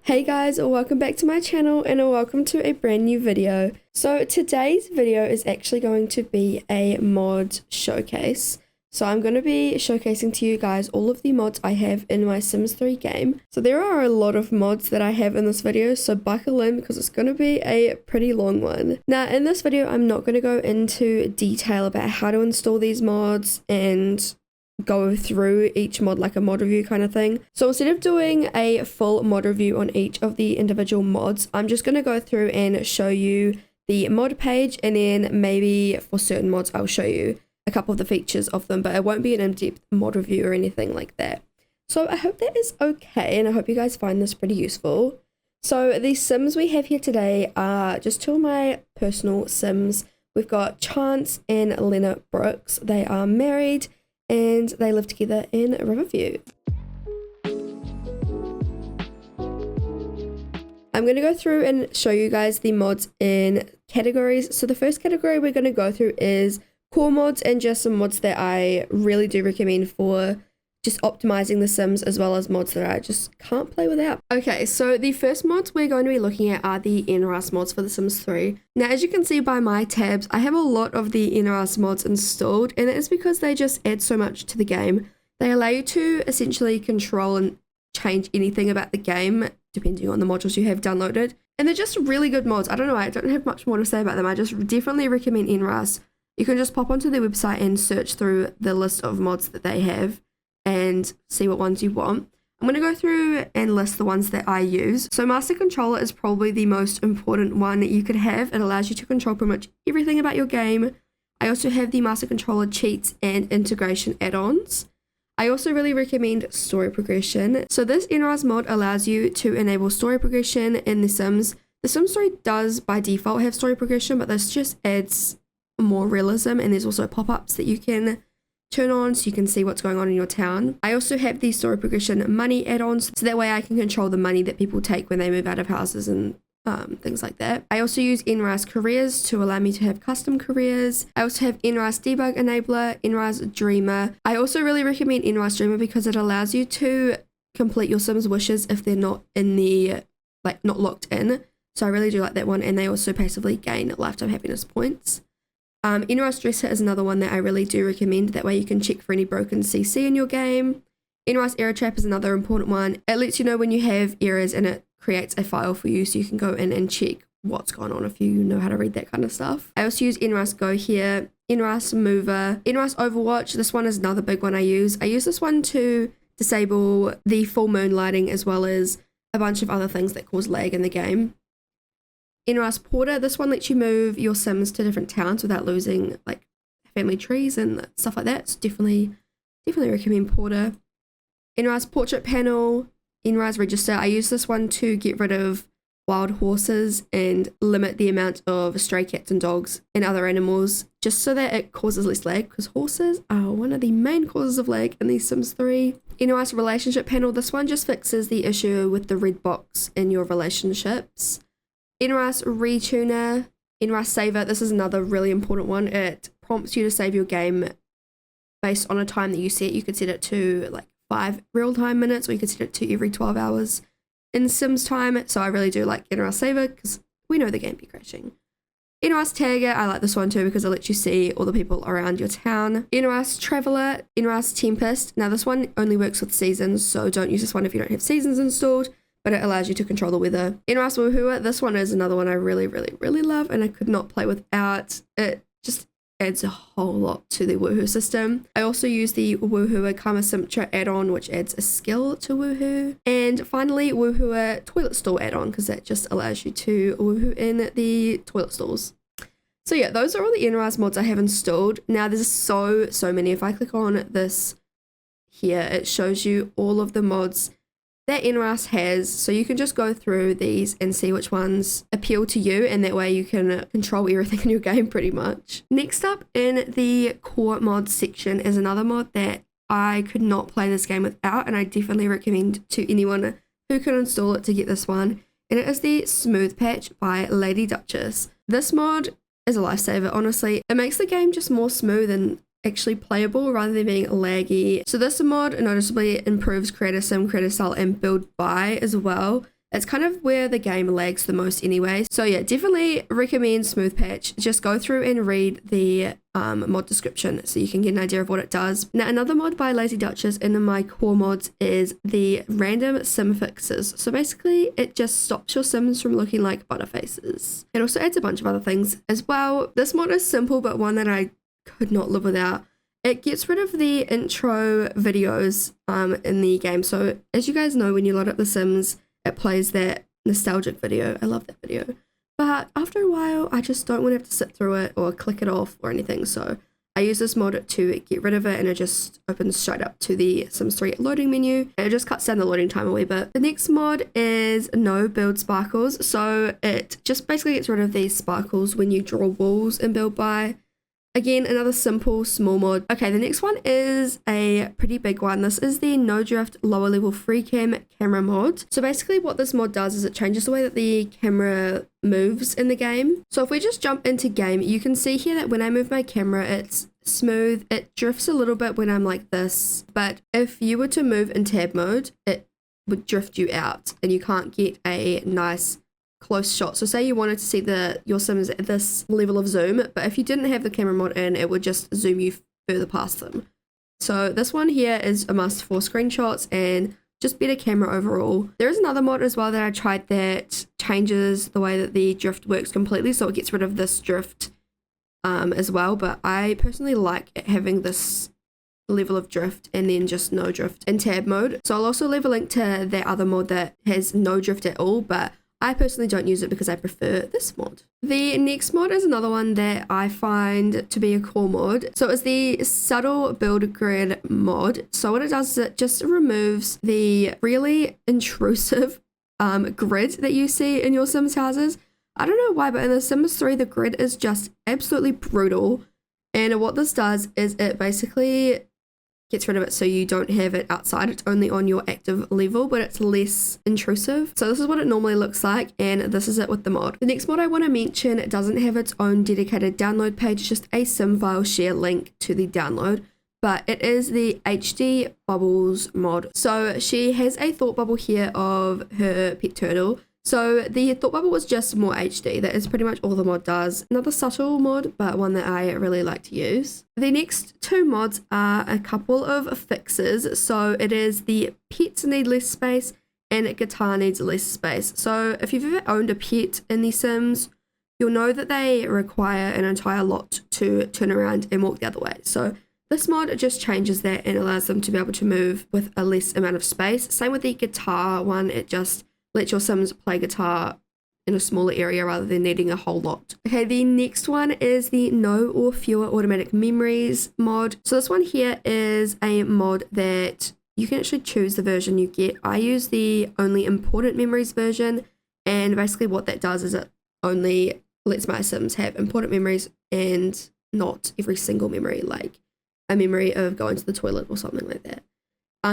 Hey guys, welcome back to my channel and welcome to a brand new video. So today's video is actually going to be a mod showcase. So I'm going to be showcasing to you guys all of the mods I have in my Sims 3 game. So there are a lot of mods that I have in this video, so buckle in because it's going to be a pretty long one. Now in this video I'm not going to go into detail about how to install these mods and go through each mod like a mod review kind of thing. So instead of doing a full mod review on each of the individual mods, I'm just going to go through and show you the mod page, and then maybe for certain mods I'll show you a couple of the features of them, but it won't be an in-depth mod review or anything like that. So I hope that is okay, and I hope you guys find this pretty useful. So the Sims we have here today are just two of my personal Sims. We've got Chance and Leonard Brooks. They are married and they live together in Riverview. I'm going to go through and show you guys the mods in categories. So the first category we're going to go through is core mods, and just some mods that I really do recommend for just optimizing the Sims, as well as mods that I just can't play without. Okay, so the first mods we're going to be looking at are the NRAS mods for The Sims 3. Now, as you can see by my tabs, I have a lot of the NRAS mods installed, and it is because they just add so much to the game. They allow you to essentially control and change anything about the game, depending on the modules you have downloaded. And they're just really good mods. I don't know, I don't have much more to say about them. I just definitely recommend NRAS. You can just pop onto their website and search through the list of mods that they have and see what ones you want. I'm going to go through and list the ones that I use. So Master Controller is probably the most important one that you could have. It allows you to control pretty much everything about your game. I also have the Master Controller cheats and integration add-ons. I also really recommend story progression. So this NRAS mod allows you to enable story progression in The Sims. The Sims 3 does by default have story progression, but this just adds more realism, and there's also pop-ups that you can turn on so you can see what's going on in your town. I also have the story progression money add-ons, so that way I can control the money that people take when they move out of houses and things like that. I also use NRAS careers to allow me to have custom careers. I also have NRAS debug enabler, NRAS dreamer. I also really recommend NRAS dreamer because it allows you to complete your Sims wishes if they're not in the, like, not locked in. So I really do like that one, and they also passively gain lifetime happiness points. NRAS Dresser is another one that I really do recommend. That way you can check for any broken CC in your game. NRAS Error Trap is another important one. It lets you know when you have errors, and it creates a file for you so you can go in and check what's going on if you know how to read that kind of stuff. I also use NRAS Go here, NRAS Mover, NRAS Overwatch. This one is another big one I use. I use this one to disable the full moon lighting, as well as a bunch of other things that cause lag in the game. NRAS Porter, this one lets you move your Sims to different towns without losing like family trees and stuff like that. So definitely recommend Porter. NRAS Portrait Panel, NRAS Register. I use this one to get rid of wild horses and limit the amount of stray cats and dogs and other animals, just so that it causes less lag, because horses are one of the main causes of lag in The Sims 3. NRAS Relationship Panel, this one just fixes the issue with the red box in your relationships. NRAS Retuner, NRAS Saver, this is another really important one. It prompts you to save your game based on a time that you set. You could set it to like 5 real-time minutes, or you could set it to every 12 hours in Sims time. So I really do like NRAS Saver because we know the game be crashing. NRAS Tagger, I like this one too because it lets you see all the people around your town. NRAS Traveler, NRAS Tempest. Now this one only works with seasons, so don't use this one if you don't have seasons installed, but it allows you to control the weather. NRAS Woohooer, this one is another one I really love, and I could not play without. It just adds a whole lot to the Woohoo system. I also use the Woohooer Karma Simcha add-on, which adds a skill to Woohoo. And finally, Woohooer Toilet Stall add-on, because that just allows you to Woohoo in the toilet stalls. So yeah, those are all the NRAS mods I have installed. Now there's so many. If I click on this here, it shows you all of the mods that NRAS has, so you can just go through these and see which ones appeal to you, and that way you can control everything in your game pretty much. Next up in the core mods section is another mod that I could not play this game without, and I definitely recommend to anyone who can install it to get this one, and it is the Smooth Patch by Lady Duchess. This mod is a lifesaver, honestly. It makes the game just more smooth, and actually playable rather than being laggy. So this mod noticeably improves creator sim, creator style, and build by as well. It's kind of where the game lags the most anyway. So yeah, definitely recommend Smooth Patch. Just go through and read the mod description so you can get an idea of what it does. Now, another mod by Lazy Duchess in my core mods is the random sim fixes. So basically, it just stops your sims from looking like butterfaces. It also adds a bunch of other things as well. This mod is simple, but one that I could not live without. It gets rid of the intro videos in the game. So as you guys know, when you load up The Sims, it plays that nostalgic video. I love that video. But after a while, I just don't want to have to sit through it or click it off or anything. So I use this mod to get rid of it, and it just opens straight up to the Sims 3 loading menu, and it just cuts down the loading time a wee bit. The next mod is No Build Sparkles. So it just basically gets rid of these sparkles when you draw walls and build by. Again, another simple small mod. Okay, the next one is a pretty big one. This is the No Drift lower level free camera mod. So basically what this mod does is it changes the way that the camera moves in the game. So if we just jump into game, you can see here that when I move my camera, it's smooth. It drifts a little bit when I'm like this. But if you were to move in tab mode, it would drift you out and you can't get a nice close shot. So say you wanted to see your sims at this level of zoom, but if you didn't have the camera mod in, it would just zoom you further past them. So this one here is a must for screenshots and just better camera overall. There is another mod as well that I tried that changes the way that the drift works completely, so it gets rid of this drift as well, but I personally like having this level of drift and then just no drift in tab mode. So I'll also leave a link to that other mod that has no drift at all, but I personally don't use it because I prefer this mod. The next mod is another one that I find to be a core mod. So it's the subtle build grid mod. So what it does is it just removes the really intrusive grid that you see in your Sims houses. I don't know why, but in The Sims 3, the grid is just absolutely brutal. And what this does is it basically gets rid of it so you don't have it outside. It's only on your active level, but it's less intrusive. So this is what it normally looks like, and this is it with the mod. The next mod I want to mention, it doesn't have its own dedicated download page, it's just a sim file share link to the download, but it is the HD Bubbles mod. So she has a thought bubble here of her pet turtle. So the thought bubble was just more HD. That is pretty much all the mod does. Another subtle mod, but one that I really like to use. The next two mods are a couple of fixes. So it is the pets need less space and guitar needs less space. So if you've ever owned a pet in The Sims, you'll know that they require an entire lot to turn around and walk the other way. So this mod just changes that and allows them to be able to move with a less amount of space. Same with the guitar one, it just let your Sims play guitar in a smaller area rather than needing a whole lot. Okay, the next one is the no or fewer automatic memories mod. So this one here is a mod that you can actually choose the version you get. I use the only important memories version, and basically what that does is it only lets my Sims have important memories and not every single memory, like a memory of going to the toilet or something like that.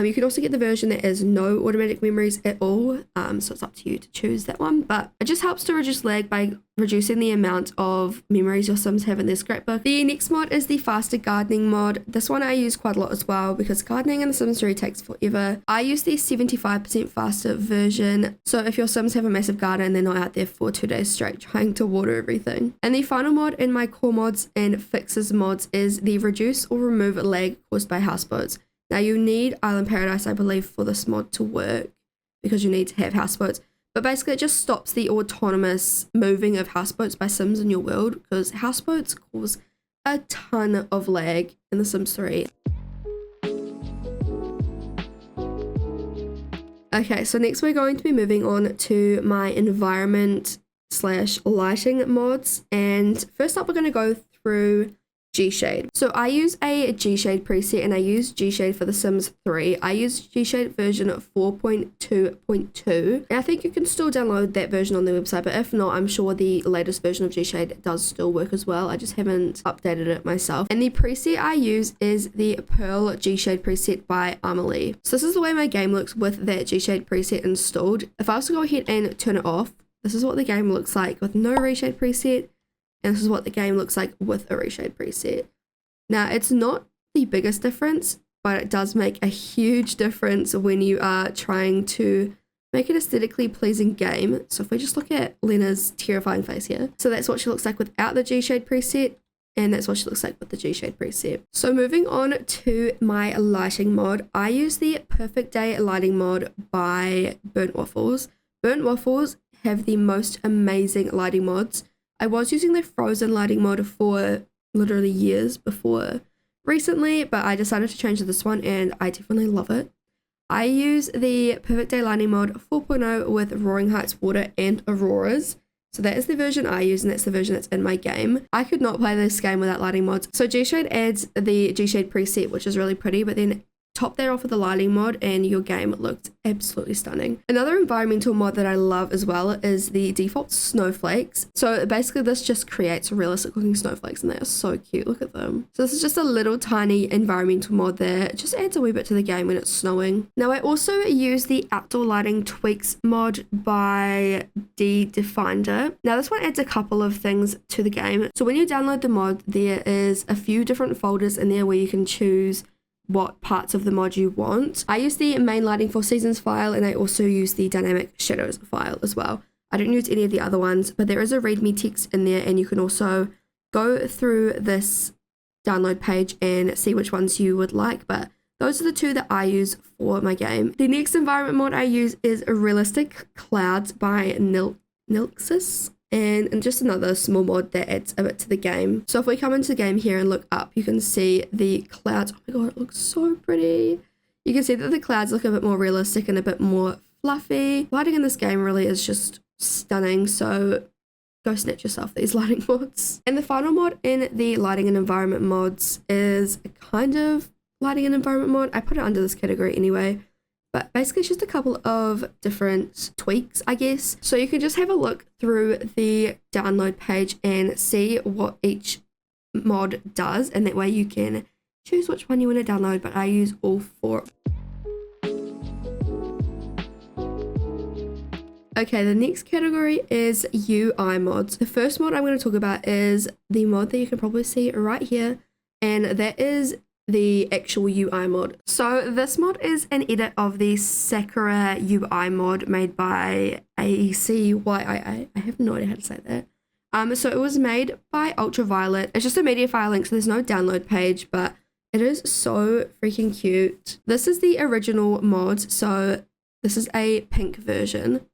You can also get the version that has no automatic memories at all, so it's up to you to choose that one, but it just helps to reduce lag by reducing the amount of memories your Sims have in their scrapbook. The next mod is the faster gardening mod. This one I use quite a lot as well because gardening in The Sims 3 takes forever. I use the 75% faster version, so if your Sims have a massive garden, they're not out there for 2 days straight trying to water everything. And the final mod in my core mods and fixes mods is the reduce or remove lag caused by houseboats. Now you need Island Paradise, I believe, for this mod to work because you need to have houseboats. But basically it just stops the autonomous moving of houseboats by Sims in your world because houseboats cause a ton of lag in The Sims 3. Okay, so next we're going to be moving on to my environment / lighting mods. And first up we're going to go through gshade. So I use a gshade preset and I use gshade for The Sims 3. I use gshade version 4.2.2 and I think you can still download that version on the website, but if not, I'm sure the latest version of gshade does still work as well. I just haven't updated it myself. And the preset I use is the Pearl gshade preset by Amelie. So this is the way my game looks with that gshade preset installed. If I was to go ahead and turn it off, this is what the game looks like with no reshade preset. And this is what the game looks like with a reshade preset. Now, it's not the biggest difference, but it does make a huge difference when you are trying to make an aesthetically pleasing game. So if we just look at Lena's terrifying face here. So that's what she looks like without the gshade preset, and that's what she looks like with the gshade preset. So moving on to my lighting mod, I use the Perfect Day lighting mod by Burnt Waffles. Burnt Waffles have the most amazing lighting mods. I was using the Frozen lighting mod for literally years before recently, but I decided to change to this one and I definitely love it. I use the Perfect Day lighting mod 4.0 with Roaring Heights water and auroras. So that is the version I use, and that's the version that's in my game. I could not play this game without lighting mods. So gshade adds the gshade preset, which is really pretty, but then top that off with the lighting mod and your game looked absolutely stunning. Another environmental mod that I love as well is the default snowflakes. So basically this just creates realistic looking snowflakes and they are so cute. Look at them. So this is just a little tiny environmental mod that just adds a wee bit to the game when it's snowing. Now I also use the outdoor lighting tweaks mod by Definer. Now this one adds a couple of things to the game. So when you download the mod, there is a few different folders in there where you can choose what parts of the mod you want. I use the main lighting for seasons file, and I also use the dynamic shadows file as well. I don't use any of the other ones, but there is a readme text in there, and you can also go through this download page and see which ones you would like, but those are the two that I use for my game. The next environment mod I use is Realistic Clouds by Nilxis. And just another small mod that adds a bit to the game. So if we come into the game here and look up, you can see the clouds. Oh my god, it looks so pretty. You can see that the clouds look a bit more realistic and a bit more fluffy. Lighting in this game really is just stunning, so go snatch yourself these lighting mods. And the final mod in the lighting and environment mods is a kind of lighting and environment mod. I put it under this category anyway. But basically it's just a couple of different tweaks, I guess. So you can just have a look through the download page and see what each mod does. And that way you can choose which one you want to download, but I use all four. Okay, the next category is UI mods. The first mod I'm going to talk about is the mod that you can probably see right here. And that is the actual UI mod. So this mod is an edit of the Sakura UI mod made by ACYIA. I have no idea how to say that. So it was made by Ultraviolet. It's just a media file link, so there's no download page, but it is so freaking cute. This is the original mod, so this is a pink version,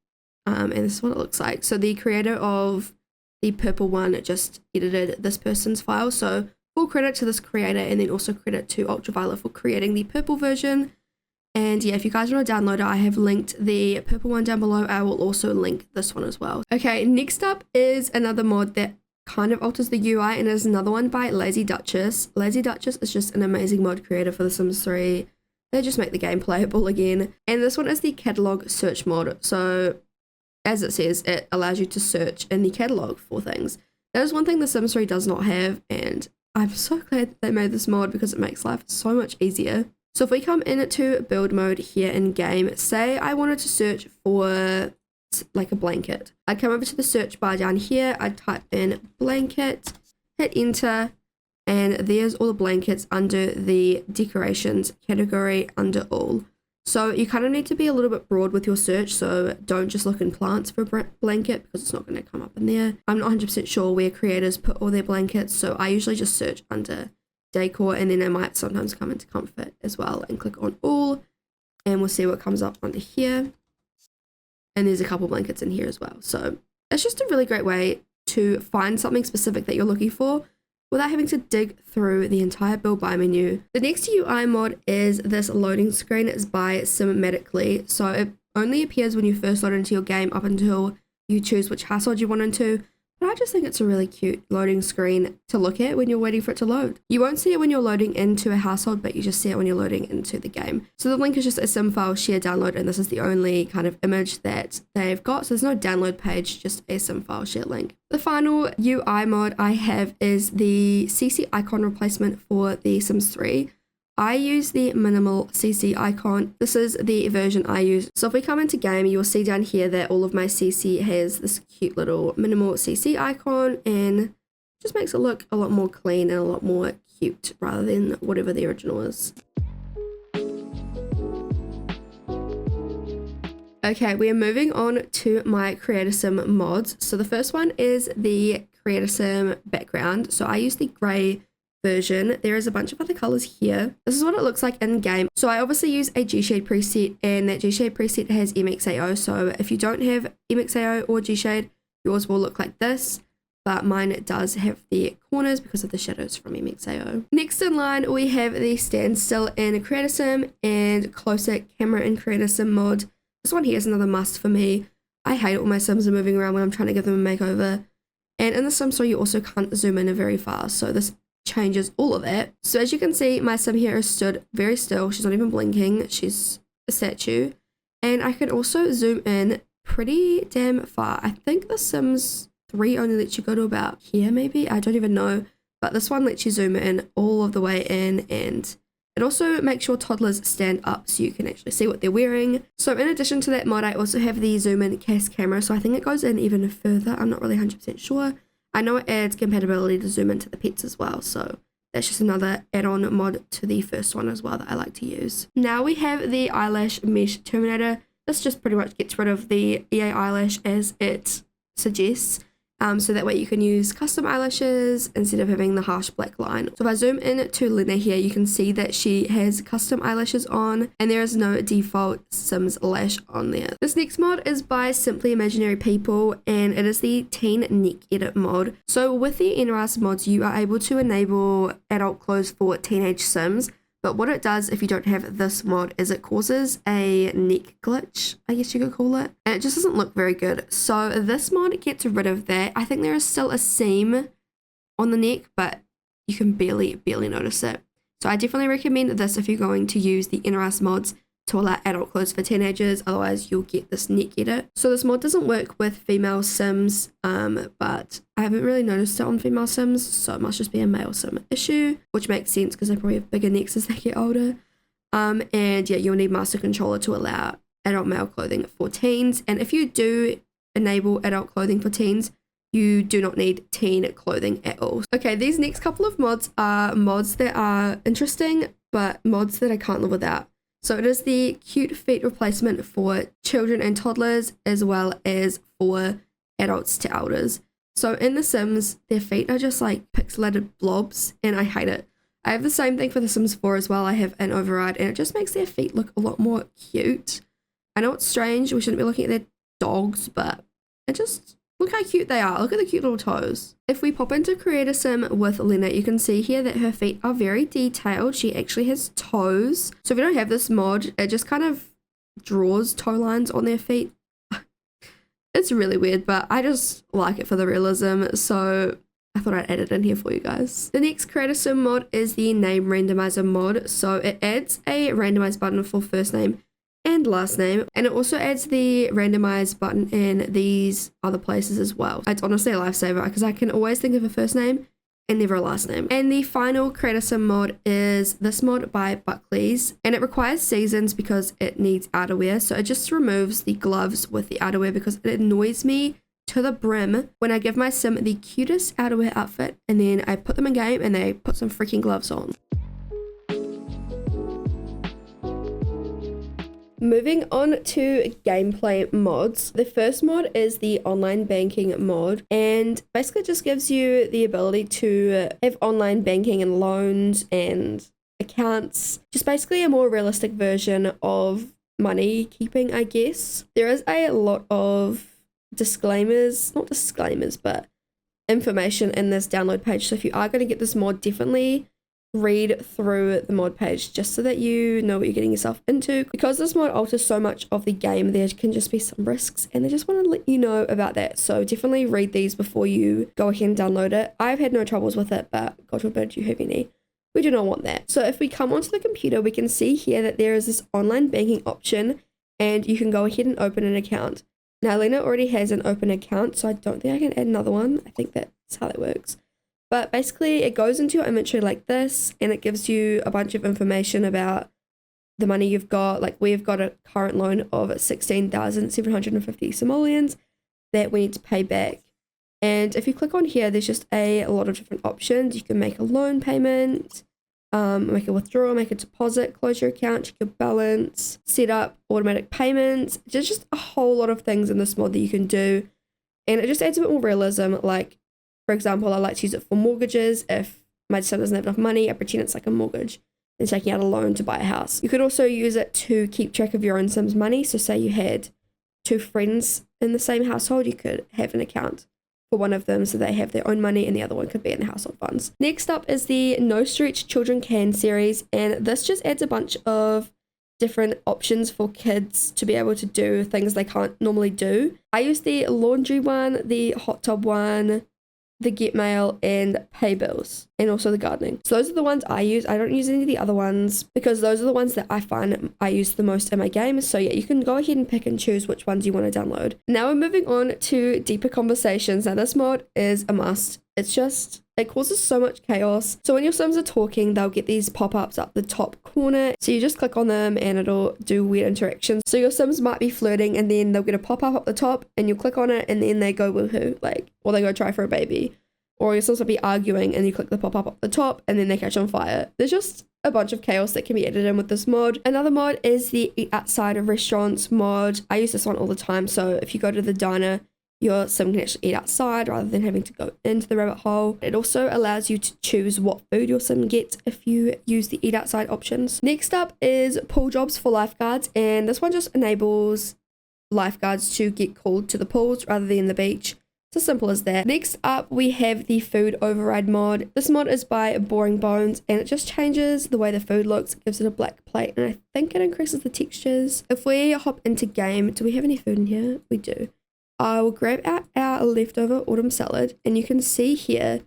and this is what it looks like. So the creator of the purple one just edited this person's file, so full credit to this creator, and then also credit to Ultraviolet for creating the purple version. And yeah, if you guys want to download it, I have linked the purple one down below. I will also link this one as well. Okay, next up is another mod that kind of alters the UI, and is another one by Lazy Duchess. Lazy Duchess is just an amazing mod creator for The Sims 3. They just make the game playable again. And this one is the catalog search mod. So as it says, it allows you to search in the catalog for things. That is one thing The Sims 3 does not have, and I'm so glad that they made this mod because it makes life so much easier. So if we come into build mode here in game, say I wanted to search for like a blanket. I'd come over to the search bar down here, I'd type in blanket, hit enter, and there's all the blankets under the decorations category under all. So you kind of need to be a little bit broad with your search, so don't just look in plants for blanket because it's not going to come up in there. I'm not 100% sure where creators put all their blankets, so I usually just search under decor, and then I might sometimes come into comfort as well and click on all, and we'll see what comes up under here. And there's a couple blankets in here as well. So it's just a really great way to find something specific that you're looking for without having to dig through the entire build by menu. The next UI mod is this loading screen. It's by Cinematically. So it only appears when you first load into your game up until you choose which household you want into. But I just think it's a really cute loading screen to look at when you're waiting for it to load. You won't see it when you're loading into a household, but you just see it when you're loading into the game. So the link is just a sim file share download, and this is the only kind of image that they've got. So there's no download page, just a sim file share link. The final UI mod I have is the CC icon replacement for The Sims 3. I use the minimal CC icon. This is the version I use. So if we come into game, you'll see down here that all of my CC has this cute little minimal CC icon, and just makes it look a lot more clean and a lot more cute rather than whatever the original is. Okay, we are moving on to my keatasim mods. So the first one is the keatasim background. So I use the grey version. There is a bunch of other colors here. This is what it looks like in game. So I obviously use a gshade preset, and that gshade preset has mxao. So if you don't have mxao or gshade, yours will look like this, but mine does have the corners because of the shadows from mxao. Next in line, we have the standstill in keatasim and closer camera in keatasim mod. This one here is another must for me. I hate all my Sims are moving around when I'm trying to give them a makeover. And in the Sim Store, you also can't zoom in very fast, so this changes all of that. So as you can see, my Sim here is stood very still. She's not even blinking. She's a statue. And I can also zoom in pretty damn far. I think the Sims 3 only lets you go to about here, maybe? I don't even know. But this one lets you zoom in all of the way in, and it also makes your toddlers stand up so you can actually see what they're wearing. So in addition to that mod, I also have the zoom in cast camera. So I think it goes in even further. I'm not really 100% sure. I know it adds compatibility to zoom into the pets as well. So that's just another add-on mod to the first one as well that I like to use. Now we have the eyelash mesh terminator. This just pretty much gets rid of the EA eyelash as it suggests. So that way you can use custom eyelashes instead of having the harsh black line. So if I zoom in to Lena here, you can see that she has custom eyelashes on and there is no default Sims lash on there. This next mod is by Simply Imaginary People, and it is the Teen Neck Edit mod. So with the NRS mods, you are able to enable adult clothes for teenage Sims. But what it does if you don't have this mod is it causes a neck glitch, I guess you could call it. And it just doesn't look very good. So this mod gets rid of that. I think there is still a seam on the neck, but you can barely notice it. So I definitely recommend this if you're going to use the NRS mods to allow adult clothes for teenagers. Otherwise, you'll get this neck edit. So this mod doesn't work with female Sims, but I haven't really noticed it on female Sims, so it must just be a male Sim issue, which makes sense because they probably have bigger necks as they get older. And yeah, you'll need Master Controller to allow adult male clothing for teens. And if you do enable adult clothing for teens, you do not need teen clothing at all. Okay, these next couple of mods are mods that are interesting, but mods that I can't live without. So it is the cute feet replacement for children and toddlers, as well as for adults to elders. So in The Sims, their feet are just like pixelated blobs, and I hate it. I have the same thing for The Sims 4 as well. I have an override, and it just makes their feet look a lot more cute. I know it's strange, we shouldn't be looking at their dogs, but it just, look how cute they are. Look at the cute little toes. If we pop into keatasim with Lena, you can see here that her feet are very detailed. She actually has toes. So if you don't have this mod, it just kind of draws toe lines on their feet. It's really weird, but I just like it for the realism. So I thought I'd add it in here for you guys. The next keatasim mod is the name randomizer mod. So it adds a randomize button for first name and last name, and it also adds the randomize button in these other places as well. It's honestly a lifesaver because I can always think of a first name and never a last name. And the final keatasim mod is this mod by Buckley's, and it requires seasons because it needs outerwear. So it just removes the gloves with the outerwear because it annoys me to the brim when I give my Sim the cutest outerwear outfit and then I put them in game and they put some freaking gloves on. Moving on to gameplay mods. The first mod is the online banking mod, and basically just gives you the ability to have online banking and loans and accounts. Just basically a more realistic version of money keeping, I guess. There is a lot of disclaimers, not disclaimers, but information in this download page. So if you are going to get this mod, definitely read through the mod page just so that you know what you're getting yourself into. Because this mod alters so much of the game, there can just be some risks, and they just want to let you know about that. So definitely read these before you go ahead and download it. I've had no troubles with it, but God forbid you have any. We do not want that. So if we come onto the computer, we can see here that there is this online banking option, and you can go ahead and open an account. Now Lena already has an open account, so I don't think I can add another one. I think that's how that works. But basically it goes into your inventory like this, and it gives you a bunch of information about the money you've got. Like we've got a current loan of 16,750 simoleons that we need to pay back And if you click on here, there's just a lot of different options. You can make a loan payment, make a withdrawal, make a deposit, close your account, check your balance, set up automatic payments. There's just a whole lot of things in this mod that you can do. And it just adds a bit more realism. Like, for example, I like to use it for mortgages. If my son doesn't have enough money, I pretend it's like a mortgage and taking out a loan to buy a house. You could also use it to keep track of your own Sims money. So say you had 2 friends in the same household, you could have an account for one of them so they have their own money and the other one could be in the household funds. Next up is the No Stretch Children Can series, and this just adds a bunch of different options for kids to be able to do things they can't normally do. I use the laundry one, the hot tub one, the get mail, and pay bills, and also the gardening. So those are the ones I use. I don't use any of the other ones because those are the ones that I find I use the most in my game. So yeah, you can go ahead and pick and choose which ones you want to download. Now we're moving on to deeper conversations. Now this mod is a must. It causes so much chaos. So when your Sims are talking, they'll get these pop-ups up the top corner. So you just click on them and it'll do weird interactions. So your Sims might be flirting and then they'll get a pop-up up the top and you'll click on it and then they go woohoo, or they go try for a baby. Or your Sims will be arguing and you click the pop-up up the top and then they catch on fire. There's just a bunch of chaos that can be added in with this mod. Another mod is the Eat Outside of Restaurants mod. I use this one all the time. So if you go to the diner, your Sim can actually eat outside rather than having to go into the rabbit hole. It also allows you to choose what food your Sim gets if you use the eat outside options. Next up is pool jobs for lifeguards, and this one just enables lifeguards to get called to the pools rather than the beach. It's as simple as that. Next up, we have the food override mod. This mod is by Boring Bones, and it just changes the way the food looks. It gives it a black plate, and I think it increases the textures. If we hop into game, do we have any food in here? We do. I will grab out our leftover autumn salad, and you can see here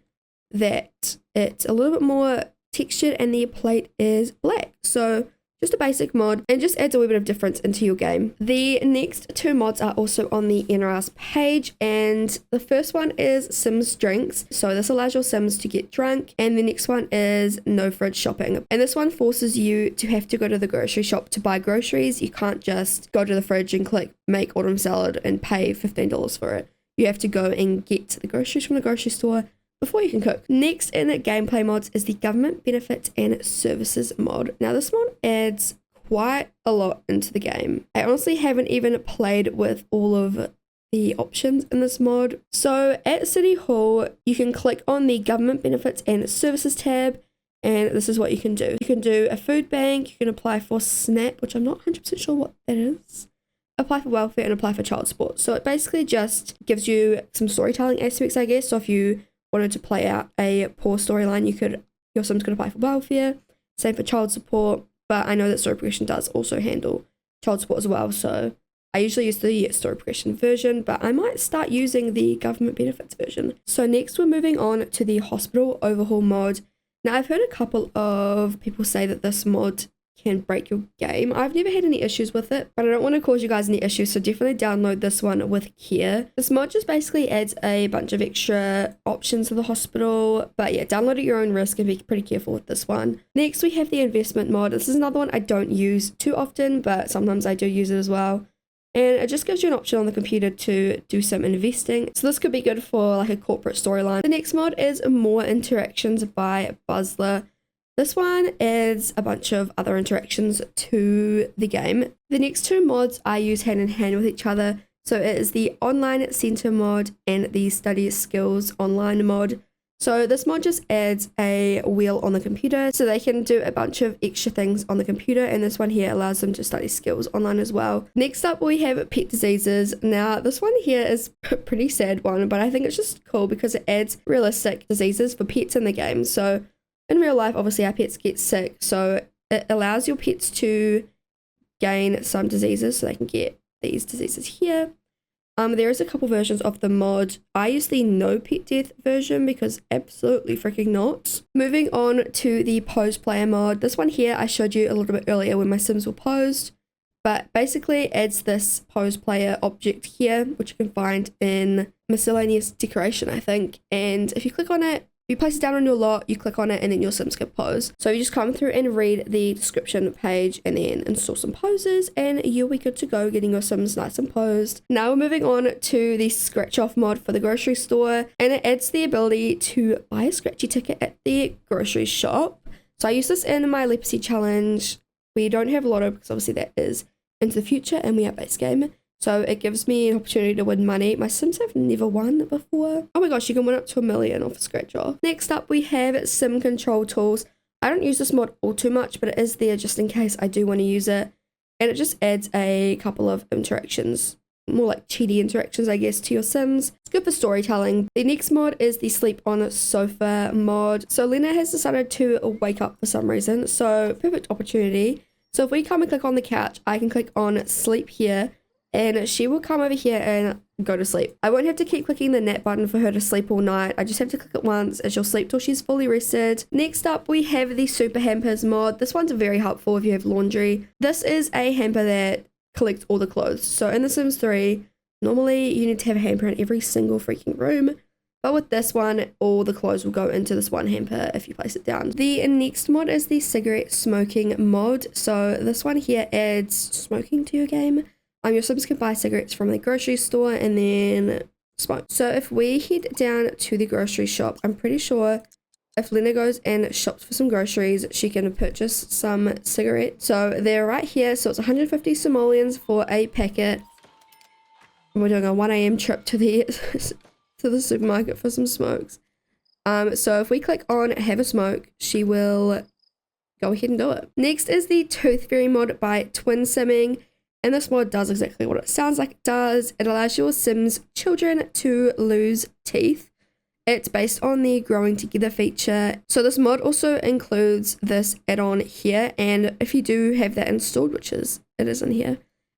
that it's a little bit more textured and the plate is black. So just a basic mod and just adds a wee bit of difference into your game. The next 2 mods are also on the NRS page, and the first one is Sims Drinks. So this allows your Sims to get drunk, and the next one is No Fridge Shopping. And this one forces you to have to go to the grocery shop to buy groceries. You can't just go to the fridge and click make autumn salad and pay $15 for it. You have to go and get the groceries from the grocery store before you can cook. Next in the gameplay mods is the Government Benefits and Services mod. Now this mod adds quite a lot into the game. I honestly haven't even played with all of the options in this mod. So at City Hall, you can click on the Government Benefits and Services tab, and this is what you can do. You can do a food bank, you can apply for SNAP, which I'm not 100% sure what that is, apply for welfare, and apply for child support. So it basically just gives you some storytelling aspects, I guess. So if you wanted to play out a poor storyline, your Sims could apply for welfare, same for child support, but I know that story progression does also handle child support as well, so I usually use the story progression version, but I might start using the government benefits version. So next we're moving on to the hospital overhaul mod. Now I've heard a couple of people say that this mod can break your game. I've never had any issues with it, but I don't want to cause you guys any issues, so definitely download this one with care. This mod just basically adds a bunch of extra options to the hospital, but yeah, download at your own risk and be pretty careful with this one. Next we have the investment mod. This is another one I don't use too often, but sometimes I do use it as well. And it just gives you an option on the computer to do some investing. So this could be good for like a corporate storyline. The next mod is More Interactions by Buzzler. This one adds a bunch of other interactions to the game. The next 2 mods I use hand in hand with each other. So it is the Online Center mod and the Study Skills Online mod. So this mod just adds a wheel on the computer so they can do a bunch of extra things on the computer, and this one here allows them to study skills online as well. Next up we have pet diseases. Now this one here is a pretty sad one, but I think it's just cool because it adds realistic diseases for pets in the game. So in real life, obviously our pets get sick, so it allows your pets to gain some diseases, so they can get these diseases here. There is a couple versions of the mod. I use the no pet death version because absolutely freaking not. Moving on to the pose player mod. This one here I showed you a little bit earlier when my Sims were posed, but basically adds this pose player object here, which you can find in miscellaneous decoration, I think. And if you click on it, You place it down on your lot, you click on it, and then your Sims can pose. So you just come through and read the description page and then install some poses, and you'll be good to go getting your Sims nice and posed. Now we're moving on to the scratch off mod for the grocery store, and it adds the ability to buy a scratchy ticket at the grocery shop. So I use this in my leprosy challenge. We don't have lotto because obviously that is into the future and we are base game. So it gives me an opportunity to win money. My Sims have never won before. Oh my gosh, you can win up to $1 million off a scratch off. Next up, we have sim control tools. I don't use this mod all too much, but it is there just in case I do want to use it. And it just adds a couple of interactions, more like cheaty interactions, I guess, to your Sims. It's good for storytelling. The next mod is the sleep on a sofa mod. So Lena has decided to wake up for some reason. So perfect opportunity. So if we come and click on the couch, I can click on sleep here, and she will come over here and go to sleep. I won't have to keep clicking the nap button for her to sleep all night. I just have to click it once and she'll sleep till she's fully rested. Next up, we have the super hampers mod. This one's very helpful if you have laundry. This is a hamper that collects all the clothes. So in The Sims 3, normally you need to have a hamper in every single freaking room. But with this one, all the clothes will go into this one hamper if you place it down. The next mod is the cigarette smoking mod. So this one here adds smoking to your game. Your Sims can buy cigarettes from the grocery store and then smoke. So if we head down to the grocery shop, I'm pretty sure if Lena goes and shops for some groceries, she can purchase some cigarettes. So they're right here. So it's 150 simoleons for a packet. We're doing a 1 a.m. trip to the supermarket for some smokes. So if we click on have a smoke, she will go ahead and do it. Next is the Tooth Fairy mod by Twin Simming. And this mod does exactly what it sounds like it does. It allows your Sims children to lose teeth. It's based on the growing together feature. So this mod also includes this add-on here. And if you do have that installed, which it is in here,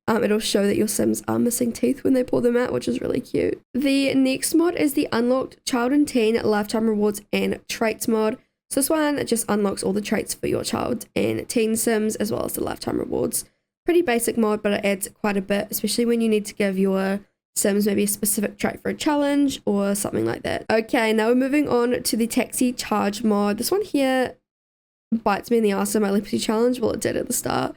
it'll show that your Sims are missing teeth when they pull them out, which is really cute. The next mod is the Unlocked Child and Teen Lifetime Rewards and Traits mod. So this one just unlocks all the traits for your child and teen Sims as well as the lifetime rewards. Pretty basic mod, but it adds quite a bit, especially when you need to give your Sims maybe a specific trait for a challenge or something like that. Okay, now we're moving on to the taxi charge mod. This one here bites me in the ass in my leprosy challenge. Well, it did at the start.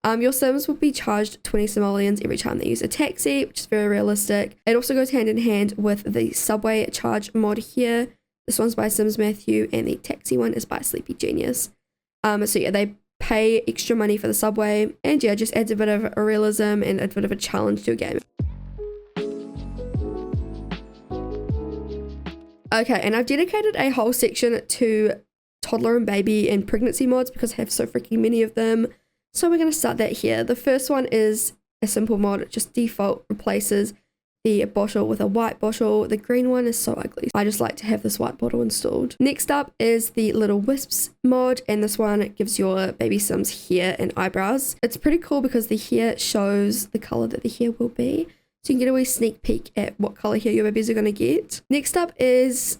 Your Sims will be charged 20 simoleons every time they use a taxi, which is very realistic. It also goes hand in hand with the subway charge mod here. This one's by Sims Matthew, and the taxi one is by Sleepy Genius. So yeah, they pay extra money for the subway, and yeah, just adds a bit of a realism and a bit of a challenge to your game. Okay, and I've dedicated a whole section to toddler and baby and pregnancy mods because I have so freaking many of them. So we're going to start that here. The first one is a simple mod. It just default replaces the bottle with a white bottle. The green one is so ugly. I just like to have this white bottle installed. Next up is the Little Wisps mod, and this one gives your baby Sims hair and eyebrows. It's pretty cool because the hair shows the color that the hair will be. So you can get a wee sneak peek at what color hair your babies are going to get. Next up is,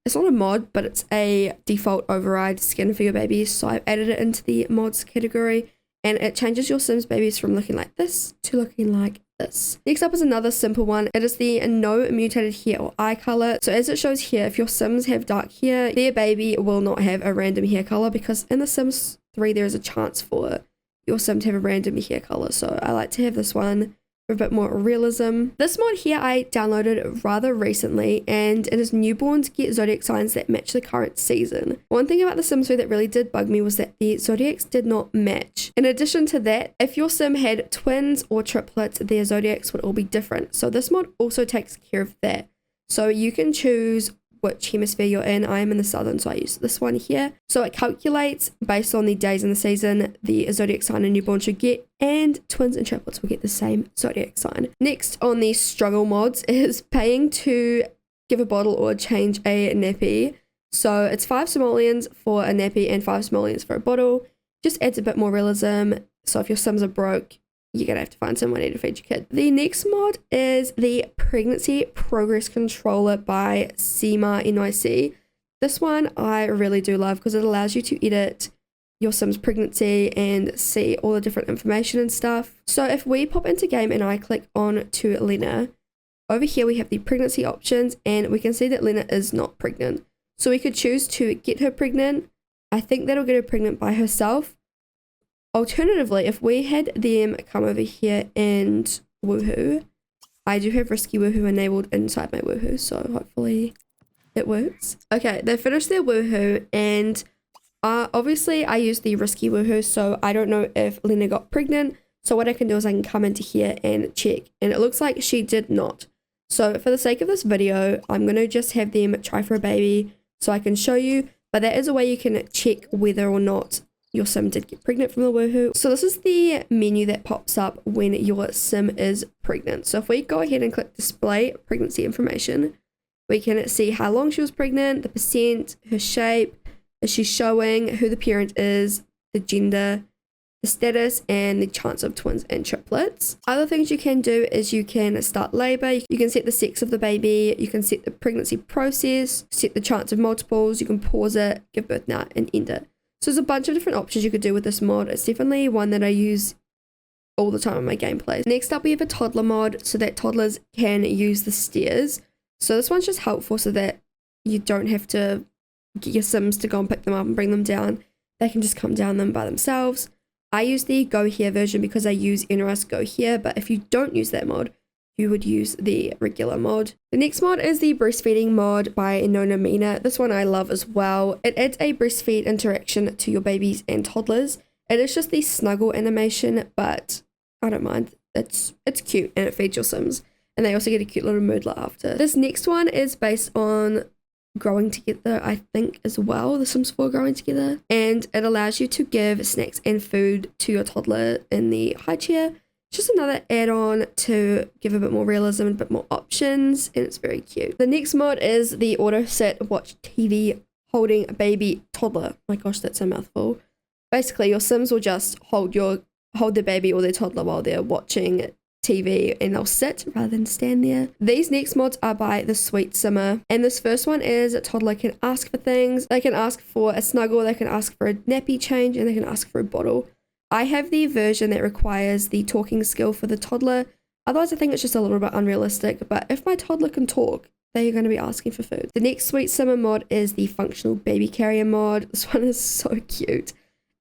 it's not a mod, but it's a default override skin for your babies. So I've added it into the mods category, and it changes your Sims babies from looking like this to looking like this. Next up is another simple one. It is the no mutated hair or eye color. So as it shows here, if your Sims have dark hair, their baby will not have a random hair color, because in The Sims 3 there is a chance for your Sim to have a random hair color. So I like to have this one for a bit more realism. This mod here I downloaded rather recently, and it is newborns get zodiac signs that match the current season. One thing about The Sims 3 that really did bug me was that the zodiacs did not match. In addition to that, if your Sim had twins or triplets, their zodiacs would all be different. So this mod also takes care of that. So you can choose which hemisphere you're in. I am in the southern, so I use this one here. So it calculates based on the days in the season the zodiac sign a newborn should get, and twins and triplets will get the same zodiac sign. Next on the struggle mods is paying to give a bottle or change a nappy. So it's 5 simoleons for a nappy and 5 simoleons for a bottle. Just adds a bit more realism. So if your Sims are broke, you're going to have to find some money to feed your kid. The next mod is the Pregnancy Progress Controller by Sema NYC. This one I really do love because it allows you to edit your Sim's pregnancy and see all the different information and stuff. So if we pop into game and I click on to Lena, over here we have the pregnancy options, and we can see that Lena is not pregnant. So we could choose to get her pregnant. I think that'll get her pregnant by herself. Alternatively, if we had them come over here and woohoo, I do have risky woohoo enabled inside my woohoo, so hopefully it works. Okay, they finished their woohoo, and obviously I used the risky woohoo, so I don't know if Lena got pregnant. So what I can do is I can come into here and check, and it looks like she did not. So for the sake of this video, I'm going to just have them try for a baby so I can show you, but that is a way you can check whether or not your sim did get pregnant from the woohoo. So this is the menu that pops up when your sim is pregnant. So if we go ahead and click display pregnancy information, we can see how long she was pregnant, the percent, her shape, is she showing, who the parent is, the gender, the status, and the chance of twins and triplets. Other things you can do is you can start labor, you can set the sex of the baby, you can set the pregnancy process, set the chance of multiples, you can pause it, give birth now, and end it. So there's a bunch of different options you could do with this mod. It's definitely one that I use all the time in my gameplays. Next up, we have a toddler mod so that toddlers can use the stairs. So this one's just helpful so that you don't have to get your sims to go and pick them up and bring them down. They can just come down them by themselves. I use the Go Here version because I use NRS Go Here, but if you don't use that mod, you would use the regular mod. The next mod is the breastfeeding mod by Nona Mina. This one I love as well. It adds a breastfeed interaction to your babies and toddlers. It is just the snuggle animation, but I don't mind. It's cute and it feeds your sims. And they also get a cute little moodler after. This next one is based on growing together, I think, as well. The Sims 4 growing together. And it allows you to give snacks and food to your toddler in the high chair. Just another add-on to give a bit more realism and a bit more options, and it's very cute. The next mod is the auto sit watch TV holding a baby toddler. My gosh, that's a mouthful. Basically, your Sims will just hold their baby or their toddler while they're watching TV, and they'll sit rather than stand there. These next mods are by the Sweet Simmer, and this first one is a toddler can ask for things. They can ask for a snuggle, they can ask for a nappy change, and they can ask for a bottle. I have the version that requires the talking skill for the toddler. Otherwise, I think it's just a little bit unrealistic, but if my toddler can talk, they're going to be asking for food. The next Sweet Simmer mod is the functional baby carrier mod. This one is so cute.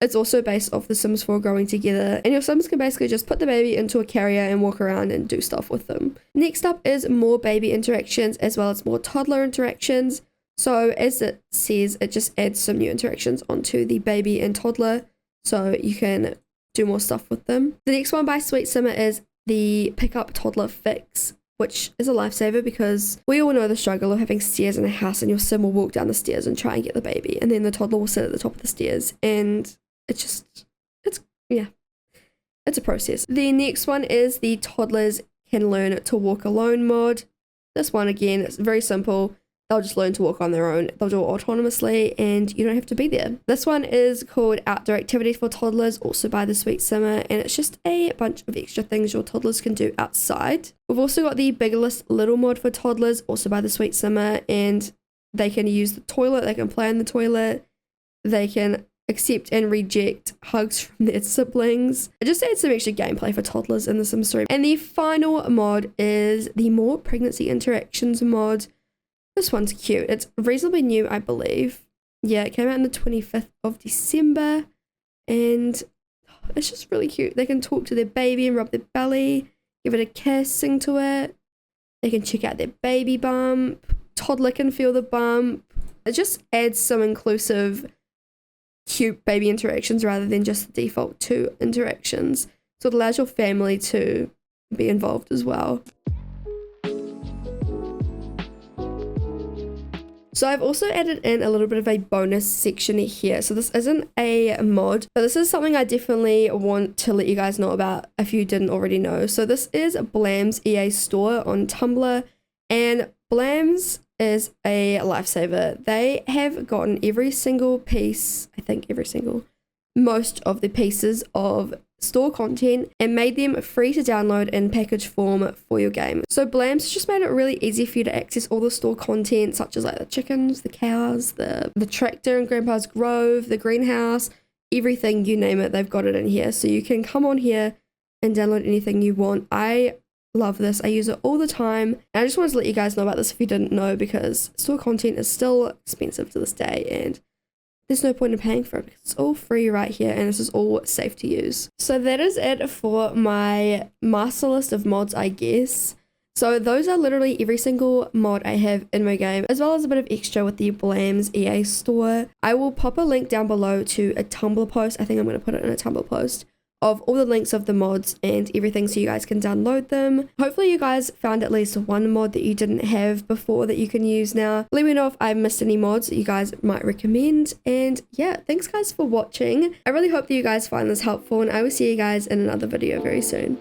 It's also based off the Sims 4 growing together, and your Sims can basically just put the baby into a carrier and walk around and do stuff with them. Next up is more baby interactions as well as more toddler interactions. So as it says, it just adds some new interactions onto the baby and toddler, so you can do more stuff with them. The next one by Sweet Simmer is the Pick Up Toddler Fix, which is a lifesaver because we all know the struggle of having stairs in a house and your sim will walk down the stairs and try and get the baby, and then the toddler will sit at the top of the stairs, and it's a process. The next one is the Toddlers Can Learn to Walk Alone mod. This one, again, it's very simple. They'll just learn to walk on their own. They'll do it autonomously and you don't have to be there. This one is called Outdoor Activities for Toddlers, also by the Sweet Simmer, and it's just a bunch of extra things your toddlers can do outside. We've also got the Bigger List Little mod for toddlers, also by the Sweet Simmer, and they can use the toilet, they can play in the toilet, they can accept and reject hugs from their siblings. It just adds some extra gameplay for toddlers in the Sims 3. And the final mod is the More Pregnancy Interactions mod. This one's cute. It's reasonably new, I believe. Yeah, it came out on the 25th of December, and it's just really cute. They can talk to their baby and rub their belly, give it a kiss, sing to it. They can check out their baby bump. Toddler can feel the bump. It just adds some inclusive, cute baby interactions rather than just the default 2 interactions. So it allows your family to be involved as well. So I've also added in a little bit of a bonus section here. So this isn't a mod, but this is something I definitely want to let you guys know about if you didn't already know. So this is Blam's EA store on Tumblr, and Blam's is a lifesaver. They have gotten every single piece, I think most of the pieces of store content and made them free to download in package form for your game. So Blam's just made it really easy for you to access all the store content, such as like the chickens, the cows, the tractor in Grandpa's Grove, the greenhouse, everything, you name it, they've got it in here. So you can come on here and download anything you want. I love this. I use it all the time. And I just wanted to let you guys know about this if you didn't know, because store content is still expensive to this day and there's no point in paying for it because it's all free right here and this is all safe to use. So that is it for my master list of mods, I guess. So those are literally every single mod I have in my game, as well as a bit of extra with the Blams EA store. I will pop a link down below to a Tumblr post. I think I'm going to put it in a Tumblr post of all the links of the mods and everything so you guys can download them. Hopefully you guys found at least one mod that you didn't have before that you can use now. Let me know if I missed any mods that you guys might recommend. And yeah, thanks guys for watching. I really hope that you guys find this helpful and I will see you guys in another video very soon.